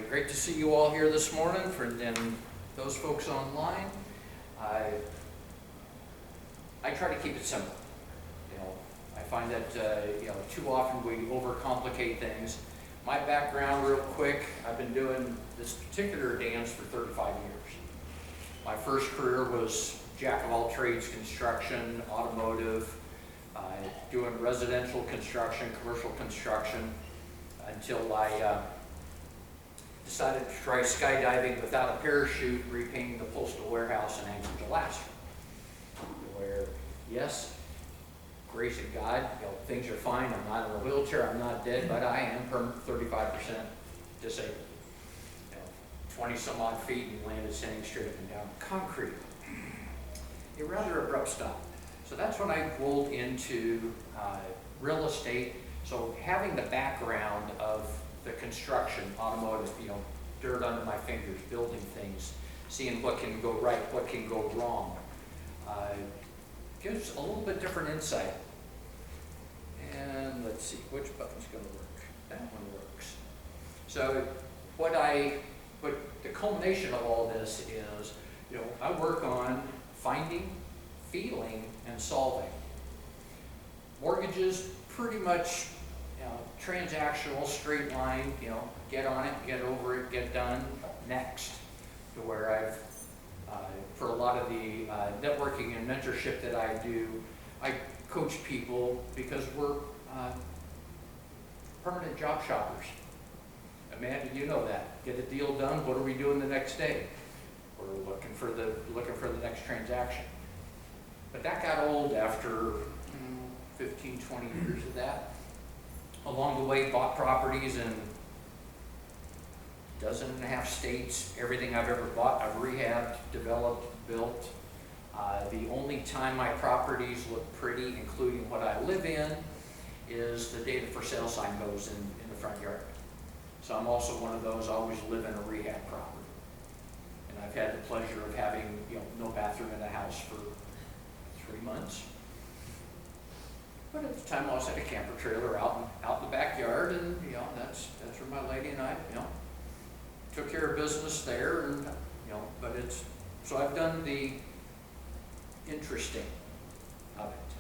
Great to see you all here this morning, and those folks online. I try to keep it simple. I find that too often we overcomplicate things. My background, real quick, I've been doing this particular dance for 35 years. My first career was jack of all trades, construction, automotive, doing residential construction, commercial construction, until I decided to try skydiving without a parachute, repainting the postal warehouse in Anchorage, Alaska. Where, yes, grace of God, things are fine. I'm not in a wheelchair, I'm not dead, but I am 35% disabled. 20 some odd feet and landed standing straight up and down concrete. A rather abrupt stop. So that's when I rolled into real estate. So having the background of the construction, automotive, dirt under my fingers, building things, seeing what can go right, what can go wrong, gives a little bit different insight. And let's see, which button's going to work? That one works. So what the culmination of all this is, I work on finding, feeling, and solving. Mortgages, pretty much transactional, straight line, get on it, get over it, get done, next. To where I've, for a lot of the networking and mentorship that I do, I coach people because we're permanent job shoppers. Amanda, you know that. Get a deal done, what are we doing the next day? We're looking for the next transaction. But that got old after 15, 20 years of that. Along the way, bought properties in 12.5 states. Everything I've ever bought, I've rehabbed, developed, built. The only time my properties look pretty, including what I live in, is the day the for sale sign goes in the front yard. So I'm also one of those, always live in a rehab property. And I've had the pleasure of having no bathroom in the house for 3 months. But at the time I also had a camper trailer out in the backyard, and that's where my lady and I took care of business there, and but it's so I've done the interesting of it.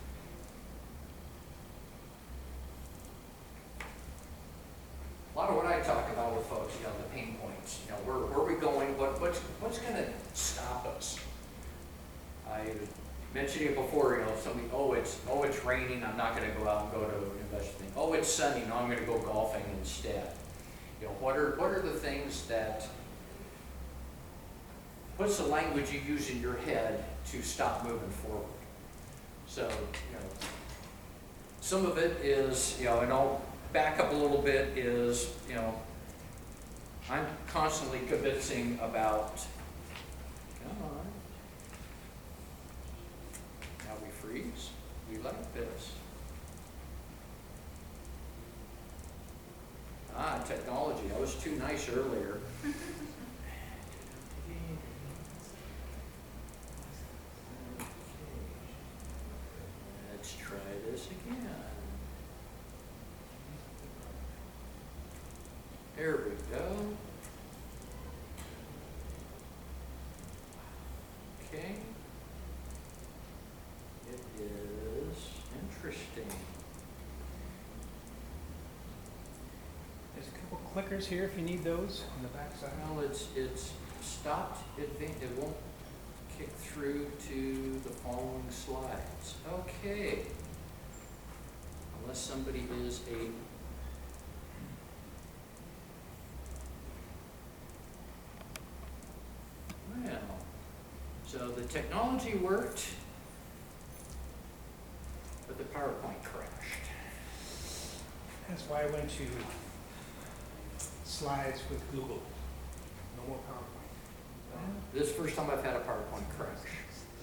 A lot of what I talk about with folks, the pain points, where are we going, what's going to stop us? I mentioned it before, somebody, it's raining, I'm not going to go out and go to an investing. Oh, it's sunny, no, I'm going to go golfing instead. What are the things what's the language you use in your head to stop moving forward? So, some of it is, and I'll back up a little bit, is, I'm constantly convincing about, come on, now we freeze, we like this. Technology, I was too nice earlier. Let's try this again. There we go. Okay. It is interesting. There's a couple clickers here if you need those on the back side. Well, it's stopped. It won't kick through to the following slides. Okay. Unless somebody is a so the technology worked, but the PowerPoint crashed. That's why I went to slides with Google. No more PowerPoint. This is the first time I've had a PowerPoint crash.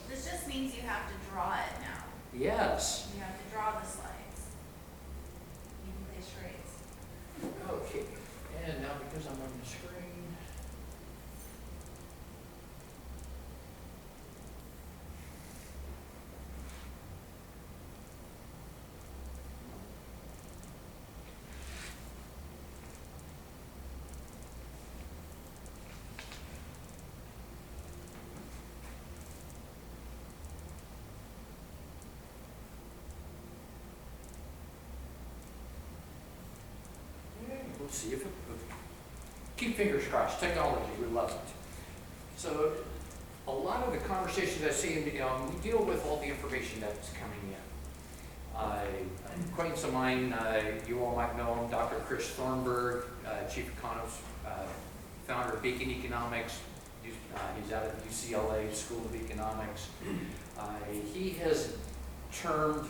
This just means you have to draw it now. Yes. You have to draw the slides. You can play charades. Okay. And now because I'm on the screen. we'll see if it, keep fingers crossed, technology, we love it. So a lot of the conversations I see, we deal with all the information that's coming in. An acquaintance of mine, you all might know him, Dr. Chris Thornburg, chief economist, founder of Beacon Economics. He's out of UCLA School of Economics. He has termed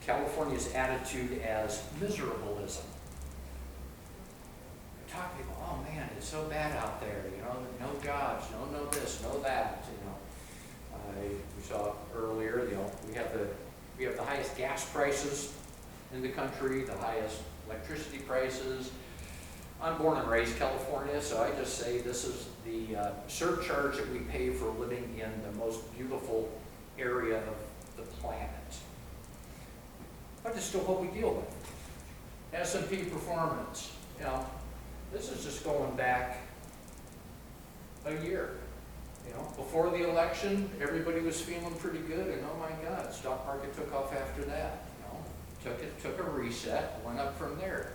California's attitude as miserableism. Talking about, oh man, it's so bad out there, no jobs, no this, no that, we saw earlier, we have the highest gas prices in the country, the highest electricity prices. I'm born and raised California, so I just say this is the surcharge that we pay for living in the most beautiful area of the planet. But it's still what we deal with. S&P performance, this is just going back a year. Before the election, everybody was feeling pretty good, and oh my God, stock market took off after that. Took a reset, went up from there.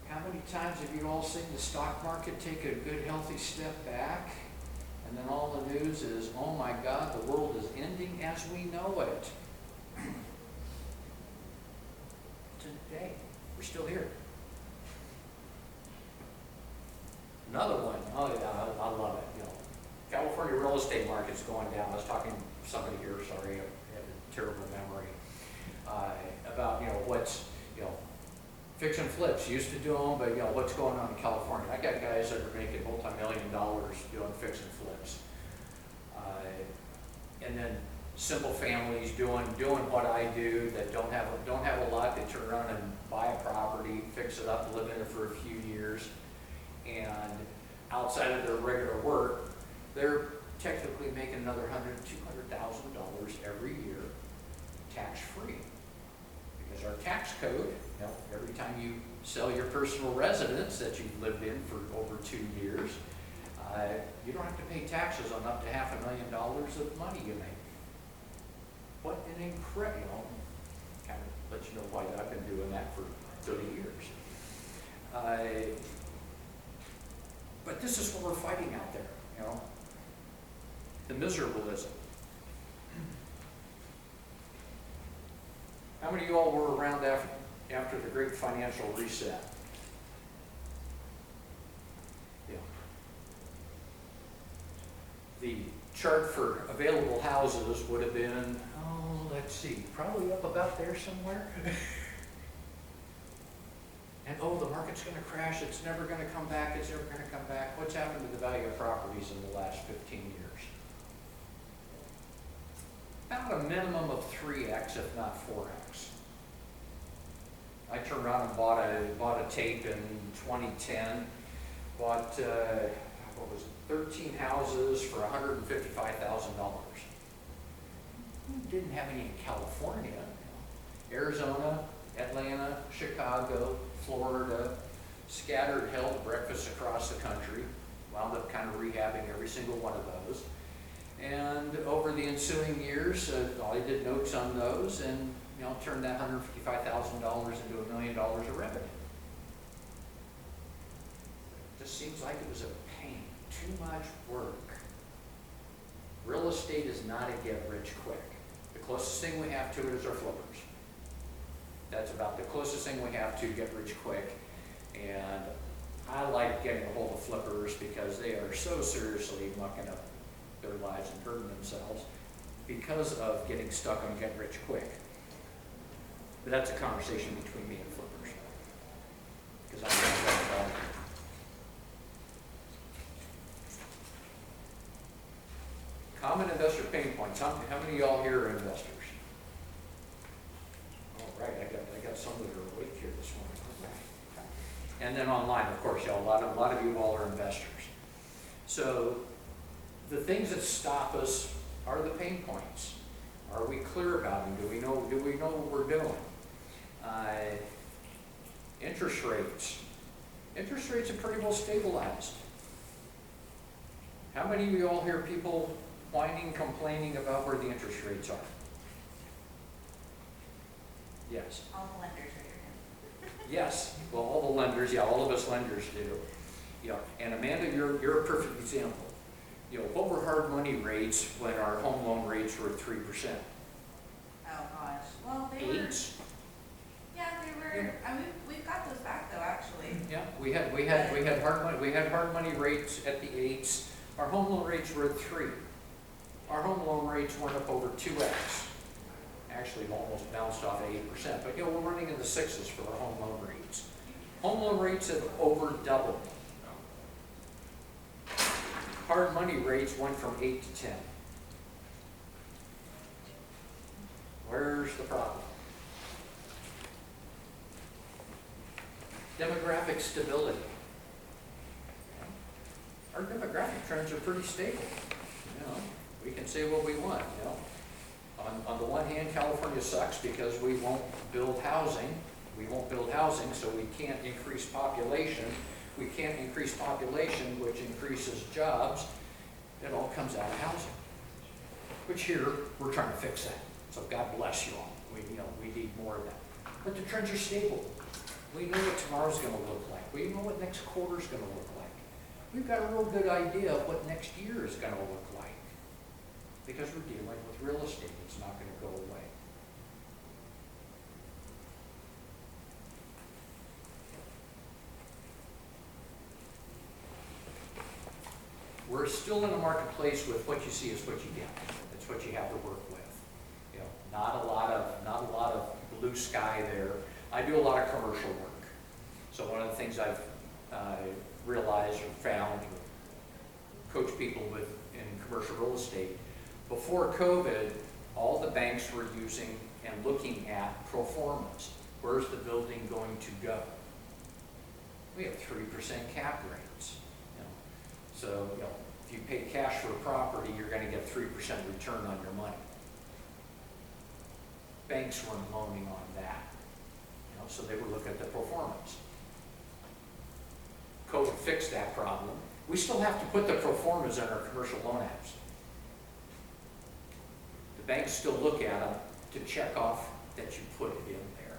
How many times have you all seen the stock market take a good, healthy step back, and then all the news is, oh my God, the world is ending as we know it. Today, we're still here. Another one, oh yeah, I love it. California real estate market's going down. I was talking to somebody here, sorry, I have a terrible memory, about, what's, fix and flips, used to do them, but, what's going on in California. I got guys that are making multi-million dollars doing fix and flips. And then simple families doing what I do that don't have a lot. They turn around and buy a property, fix it up, live in it for a few years, and outside of their regular work, they're technically making another $100,000 to $200,000 every year, tax-free. Because our tax code, every time you sell your personal residence that you've lived in for over 2 years, you don't have to pay taxes on up to $500,000 of money you make. What an incredible, kind of let you know why I've been doing that for 30 years. But this is what we're fighting out there, the miserableism. How many of you all were around after the great financial reset? Yeah. The chart for available houses would have been, let's see, probably up about there somewhere. And the market's going to crash, it's never going to come back, it's never going to come back. What's happened to the value of properties in the last 15 years? About a minimum of 3x, if not 4x. I turned around and bought a tape in 2010, bought, 13 houses for $155,000. Didn't have any in California. Arizona, Atlanta, Chicago, Florida, scattered held breakfasts across the country, wound up kind of rehabbing every single one of those. And over the ensuing years, I did notes on those and turned that $155,000 into $1 million of revenue. It just seems like it was a pain, too much work. Real estate is not a get rich quick. The closest thing we have to it is our flippers. That's about the closest thing we have to get rich quick. And I like getting a hold of flippers because they are so seriously mucking up their lives and hurting themselves because of getting stuck on get rich quick. But that's a conversation between me and flippers. Because I'm not that involved. Common investor pain points. How many of y'all here are investors? All right, I got some that are awake here this morning. All right. And then online, of course, y'all, a lot of you all are investors. So the things that stop us are the pain points. Are we clear about them? Do we know what we're doing? Interest rates. Interest rates are pretty well stabilized. How many of you all hear people whining, complaining about where the interest rates are? Yes. All the lenders are here. Yes, well, all the lenders, yeah, all of us lenders do. Yeah, and Amanda, you're a perfect example. You know, what were hard money rates when our home loan rates were at 3%? Oh, gosh, well, they were, 8s? yeah, they were, I mean, we've got those back though, actually. Yeah, we had hard money rates at the 8s. Our home loan rates were at 3. Our home loan rates went up over 2x. Actually, almost bounced off at 8%, but you know, we're running in the 6s for our home loan rates. Home loan rates have over doubled. Hard money rates went from 8 to 10. Where's the problem? Demographic stability. Our demographic trends are pretty stable. You know, we can say what we want, you know. On the one hand, California sucks because we won't build housing. We won't build housing, so we can't increase population. We can't increase population, which increases jobs. It all comes out of housing. Which here, we're trying to fix that. So God bless you all. We need more of that. But the trends are stable. We know what tomorrow's going to look like. We know what next quarter's going to look like. We've got a real good idea of what next year is going to look like. Because we're dealing with real estate. It's not going to go away. We're still in a marketplace with what you see is what you get. It's what you have to work with. You know, not a lot of blue sky there. I do a lot of commercial work. So one of the things I've realized or found, or coach people with in commercial real estate, before COVID, all the banks were using and looking at pro formas. Where's the building going to go? We have 3% cap rates. You know. So, you know, if you pay cash for a property, you're going to get 3% return on your money. Banks weren't loaning on that. You know, so they would look at the pro formas. COVID fixed that problem. We still have to put the pro formas in our commercial loan apps. The banks still look at them to check off that you put it in there.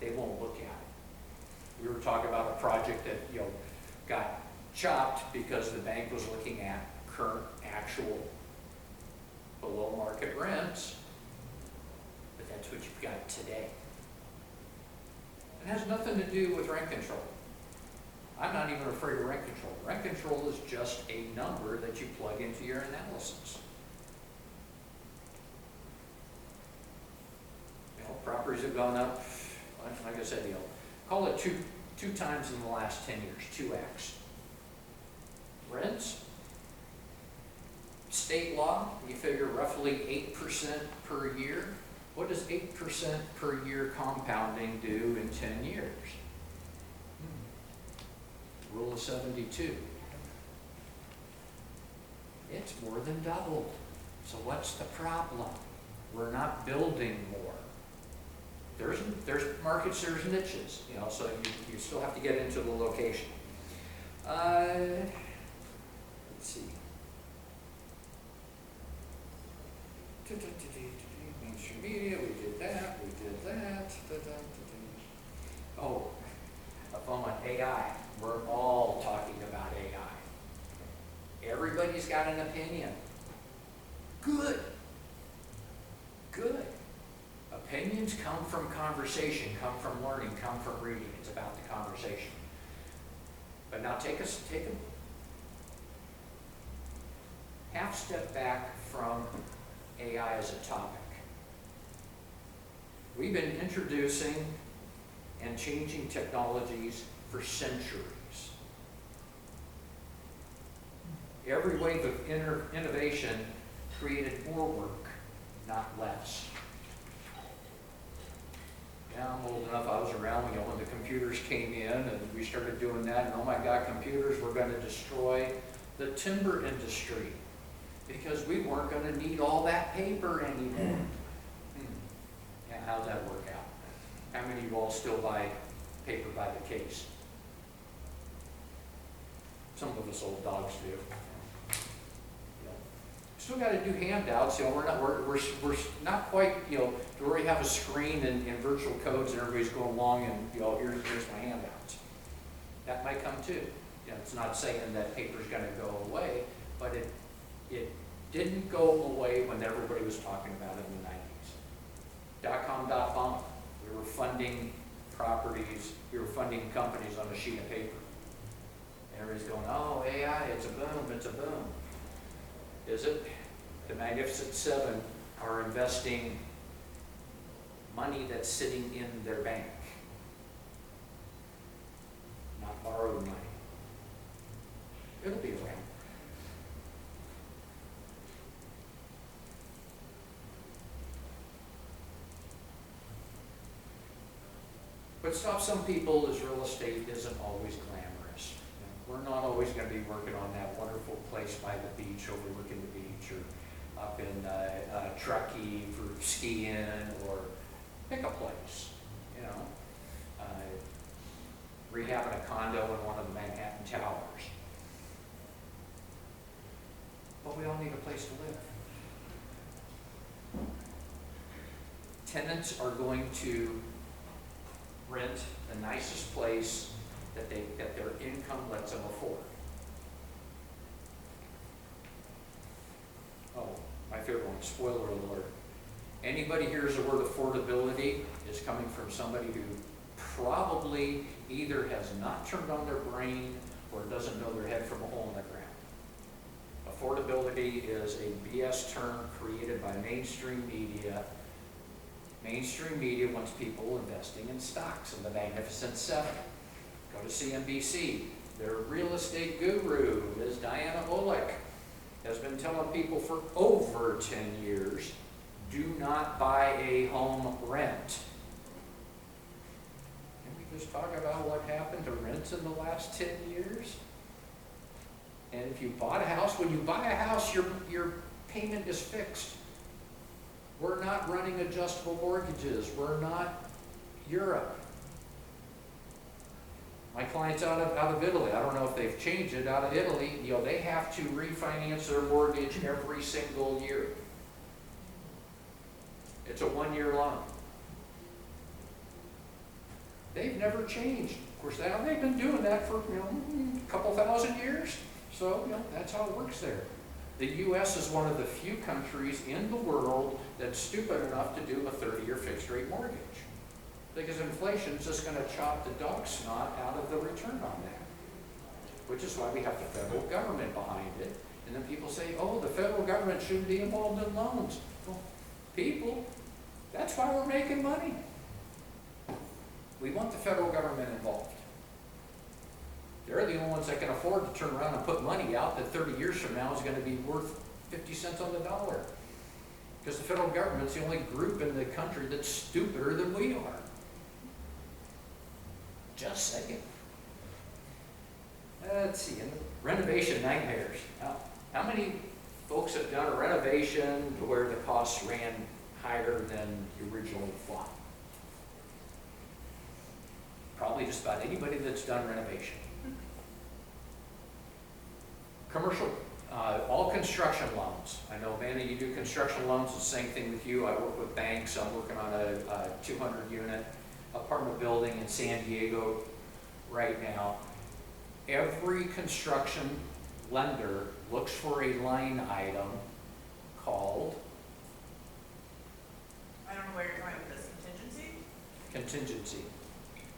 They won't look at it. We were talking about a project that, you know, got chopped because the bank was looking at current actual below market rents, but that's what you've got today. It has nothing to do with rent control. I'm not even afraid of rent control. Rent control is just a number that you plug into your analysis. You know, properties have gone up, like I said, you know, call it two times in the last 10 years, 2x. Rents, state law, you figure roughly 8% per year. What does 8% per year compounding do in 10 years? Rule of 72. It's more than doubled. So what's the problem? We're not building more. There's markets, there's niches, you know, so you still have to get into the location. Let's see. Mainstream media, we did that. Oh, up on AI. We're all talking about AI. Everybody's got an opinion. Good. Opinions come from conversation, come from learning, come from reading. It's about the conversation. But now take a half step back from AI as a topic. We've been introducing and changing technologies for centuries. Every wave of innovation created more work, not less. Yeah, I'm old enough, I was around, you know, when the computers came in and we started doing that, and oh my God, computers were going to destroy the timber industry because we weren't going to need all that paper anymore. Yeah, how'd that work out? How many of you all still buy paper by the case? Some of us old dogs do. You know, Still gotta do handouts, we're not quite, to where you have a screen and virtual codes and everybody's going along and, here's my handouts. That might come too. It's not saying that paper's gonna go away, but it didn't go away when everybody was talking about it in the 90s. .com.bomb. We were funding properties, we were funding companies on a sheet of paper. And everybody's going, oh, AI, it's a boom, it's a boom. Is it? The Magnificent Seven are investing money that's sitting in their bank, not borrowed money. It'll be around. What stops some people is real estate isn't always glamorous. We're not always going to be working on that wonderful place by the beach overlooking the beach, or up in Truckee for skiing, or pick a place, rehabbing a condo in one of the Manhattan Towers. But we all need a place to live. Tenants are going to rent the nicest place that their income lets them afford. Oh, my favorite one, spoiler alert. Anybody hears the word affordability is coming from somebody who probably either has not turned on their brain or doesn't know their head from a hole in the ground. Affordability is a BS term created by mainstream media. Mainstream media wants people investing in stocks in the Magnificent Seven. Go to CNBC. Their real estate guru, Ms. Diana Olick, has been telling people for over 10 years, do not buy a home rent. Can we just talk about what happened to rents in the last 10 years? And if you bought a house, when you buy a house, your payment is fixed. We're not running adjustable mortgages. We're not Europe. My client's out of Italy. I don't know if they've changed it. Out of Italy, they have to refinance their mortgage every single year. It's a 1-year loan. They've never changed. Of course, they've been doing that for a couple thousand years. So that's how it works there. The U.S. is one of the few countries in the world that's stupid enough to do a 30-year fixed rate mortgage. Because inflation is just going to chop the dog snot out of the return on that. Which is why we have the federal government behind it. And then people say, oh, the federal government shouldn't be involved in loans. Well, people, that's why we're making money. We want the federal government involved. They're the only ones that can afford to turn around and put money out that 30 years from now is going to be worth 50 cents on the dollar. Because the federal government's the only group in the country that's stupider than we are. Just saying. Let's see, and renovation nightmares. Now, how many folks have done a renovation to where the costs ran higher than you originally thought? Probably just about anybody that's done renovation. Commercial, all construction loans. I know, Amanda, you do construction loans, the same thing with you. I work with banks. I'm working on a 200-unit apartment building in San Diego right now. Every construction lender looks for a line item called? I don't know where you're going with this, contingency?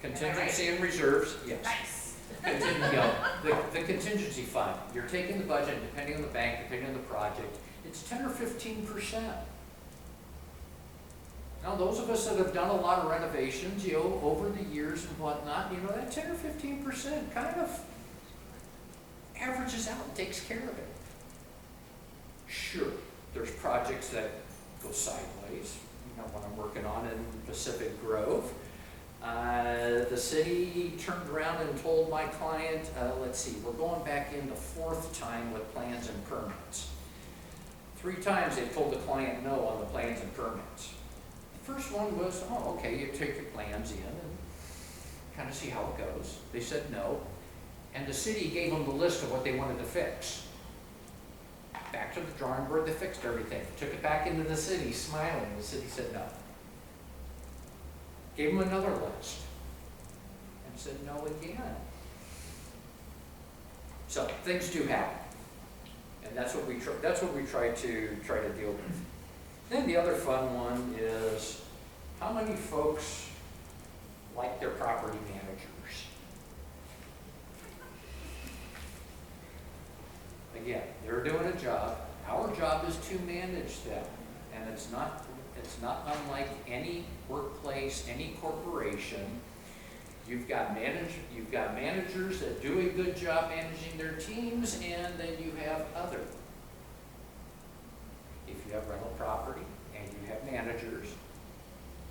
Contingency and reserves, yes. Nice. The contingency fund, you're taking the budget, depending on the bank, depending on the project, it's 10 or 15%. Now, those of us that have done a lot of renovations, over the years and whatnot, that 10 or 15% kind of averages out and takes care of it. Sure, there's projects that go sideways, what I'm working on in Pacific Grove. The city turned around and told my client, let's see, we're going back in the 4th time with plans and permits. 3 times they told the client no on the plans and permits. The first one was, oh, okay, you take your plans in and kind of see how it goes. They said no, and the city gave them the list of what they wanted to fix. back to the drawing board, they fixed everything. Took it back into the city, smiling. The city said no. Gave them another list and said no again. So things do happen, and that's what we try. That's what we try to deal with. Then the other fun one is how many folks like their property managers? Again, they're doing a job. Our job is to manage them, and it's not unlike any workplace, any corporation. You've got managers that do a good job managing their teams, and then you have other. If you have rental property and you have managers,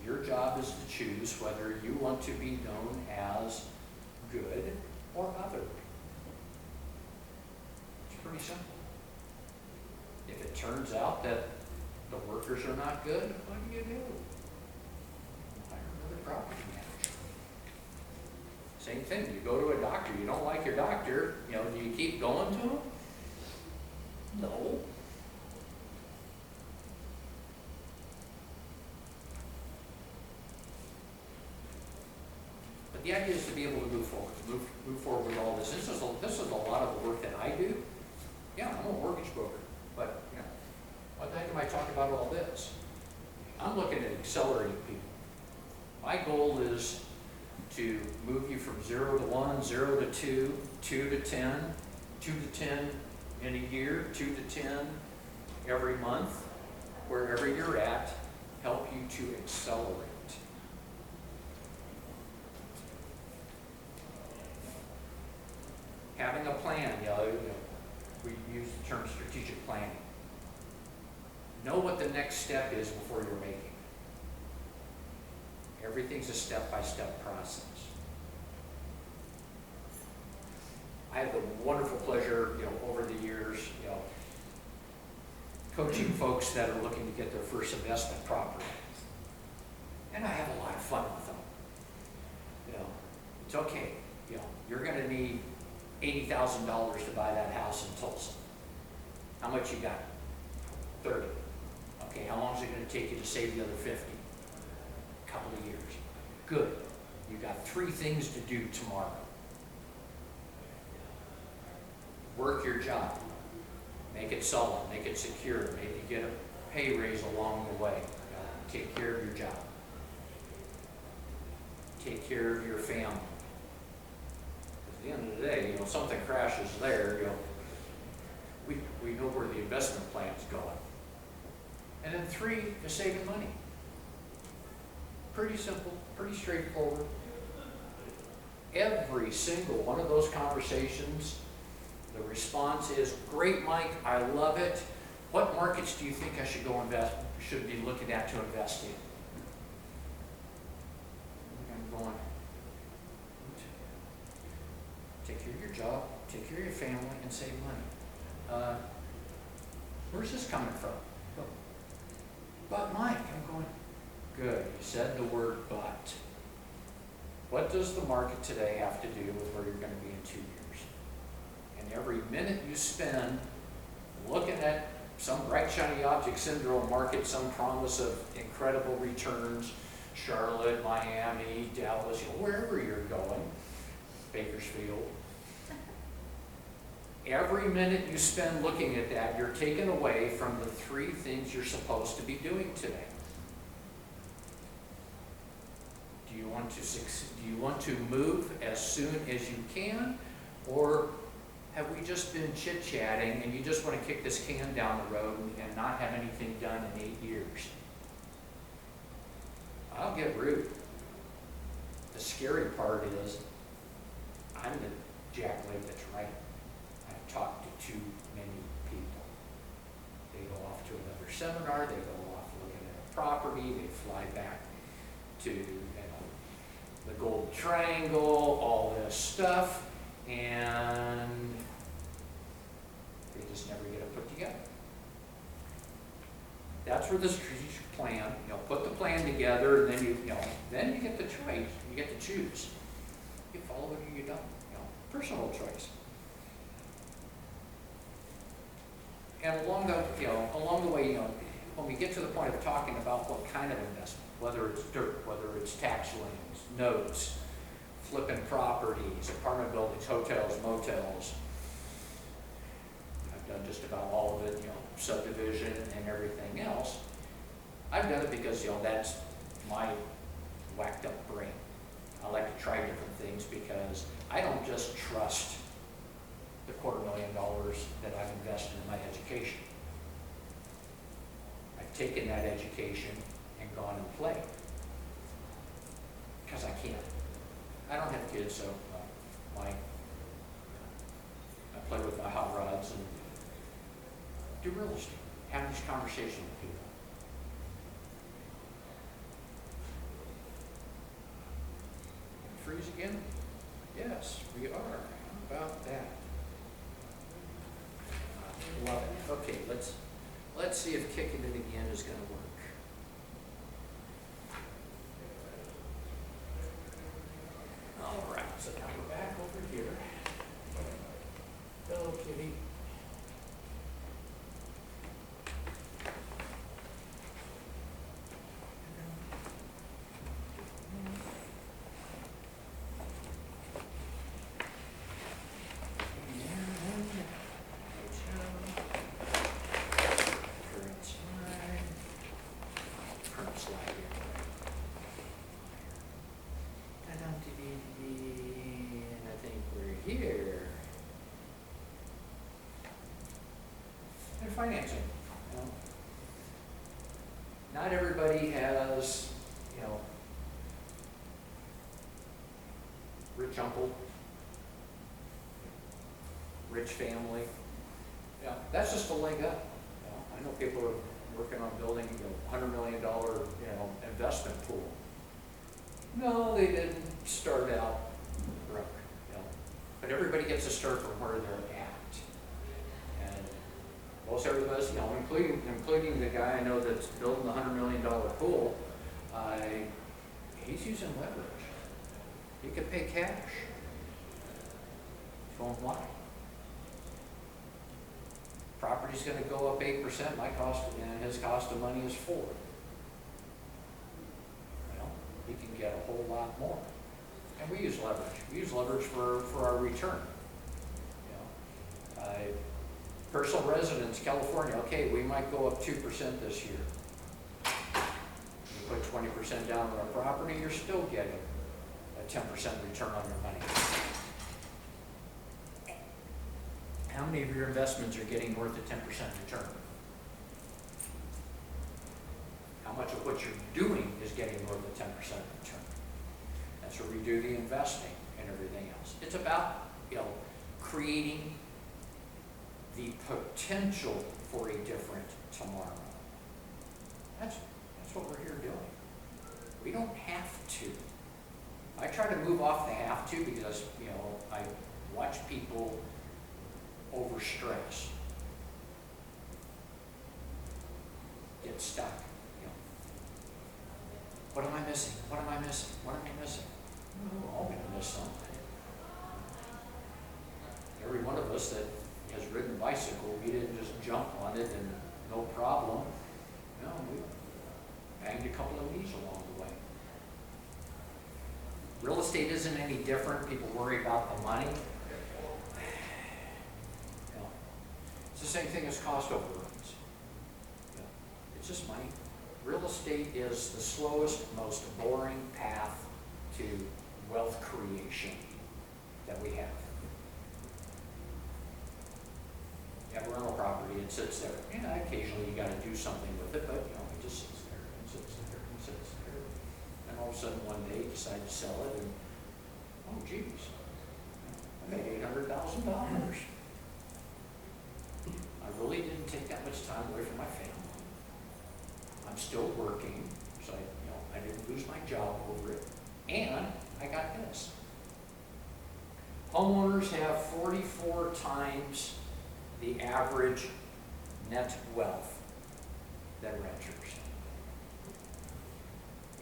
your job is to choose whether you want to be known as good or other. It's pretty simple. If it turns out that the workers are not good, what do? Hire another property manager. Same thing, you go to a doctor, you don't like your doctor, do you keep going to him? No. But the idea is to be able to move forward with all this. This is a lot of the work that I do. Yeah, I'm a mortgage broker, but what the heck am I talking about all this? I'm looking at accelerating people. My goal is to move you from 0 to 1, 0 to 2, 2 to 10, 2 to 10 in a year, 2 to 10 every month, wherever you're at, help you to accelerate. Having a plan, we use the term strategic planning. Know what the next step is before you're making it. Everything's a step-by-step process. I have the wonderful pleasure, over the years, coaching folks that are looking to get their first investment property. And I have a lot of fun with them. It's okay. You're going to need $80,000 to buy that house in Tulsa. How much you got? 30. Okay, how long is it going to take you to save the other 50? A couple of years. Good. You got 3 things to do tomorrow. Work your job. Make it solid. Make it secure. Maybe get a pay raise along the way. Take care of your job. Take care of your family. At the end of the day, something crashes there, we know where the investment plan's going. And then 3 is saving money. Pretty simple, pretty straightforward. Every single one of those conversations, the response is, great, Mike, I love it. What markets do you think I should be looking at to invest in? I'm going, take care of your job, take care of your family, and save money. Where's this coming from? But Mike, I'm going, good, you said the word but. What does the market today have to do with where you're going to be in 2 years? And every minute you spend looking at some bright shiny object syndrome market, some promise of incredible returns, Charlotte, Miami, Dallas, wherever you're going, Bakersfield. Every minute you spend looking at that, you're taken away from the 3 things you're supposed to be doing today. Do you want to succeed? Do you want to move as soon as you can? Or have we just been chit-chatting and you just want to kick this can down the road and not have anything done in 8 years? I'll get rude. The scary part is I'm the jackleg that's right. I've talked to too many people. They go off to another seminar, they go off looking at a property, they fly back to the Golden Triangle, all this stuff, and they just never get it put together. That's where the strategic plan, put the plan together, and then you get the choice, you get to choose. You follow it or you don't, personal choice. And along the way, when we get to the point of talking about what kind of investment, whether it's dirt, whether it's tax liens, notes, flipping properties, apartment buildings, hotels, motels, I've done just about all of it, subdivision and everything else. I've done it because, that's my whacked up brain. I like to try different things because I don't just trust the $250,000 that I've invested in my education. I've taken that education and gone and played. Because I can't. I don't have kids, so I play with my hot rods and do real estate. Have this conversation with people. Freeze again? Yes, we are. How about that? Love it. Okay, let's see if kicking it again is going to work. All right, so now we're back over here. Hello, kitty. Here. And financing. Not everybody has, rich uncle, rich family. That's just a leg up. I know people are working on building, $100 million, investment pool. No, they didn't start out broke. But everybody gets to start from where they're at. And most everybody, including the guy I know that's building the $100 million pool, he's using leverage. He could pay cash. Going why? Property's going to go up 8%. My cost and his cost of money is 4%. He can get a whole lot more. And we use leverage. We use leverage for our return. Personal residence, California, okay, we might go up 2% this year. You put 20% down on our property, you're still getting a 10% return on your money. How many of your investments are getting worth a 10% return? How much of what you're doing is getting worth a 10% return? That's where we do the investing and everything else. It's about, creating the potential for a different tomorrow. That's what we're here doing. We don't have to. I try to move off the have to because, I watch people overstress, get stuck. What am I missing? What am I missing? What am I missing? We're all going to miss something. Every one of us that has ridden a bicycle, we didn't just jump on it and no problem. No, we banged a couple of knees along the way. Real estate isn't any different. People worry about the money. It's the same thing as cost overruns. It's just money. Real estate is the slowest, most boring path to wealth creation that we have. You have a rental property, it sits there. Occasionally you got to do something with it, but it just sits there and sits there and sits there. And all of a sudden one day you decide to sell it and, oh geez, I made $800,000. I really didn't take that much time away from my family. I'm still working, so I didn't lose my job over it. And I got this. Homeowners have 44 times the average net wealth than renters.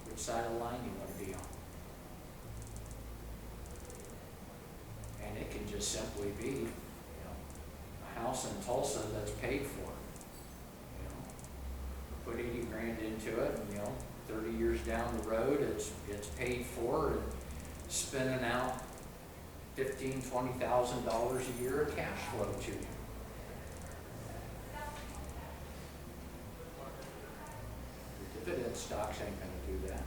Which side of the line you want to be on? And it can just simply be, house in Tulsa that's paid for. You know, put 80 grand into it, and 30 years down the road, it's paid for, and spending out $15,000-$20,000 a year of cash flow to you. The dividend stocks ain't gonna do that.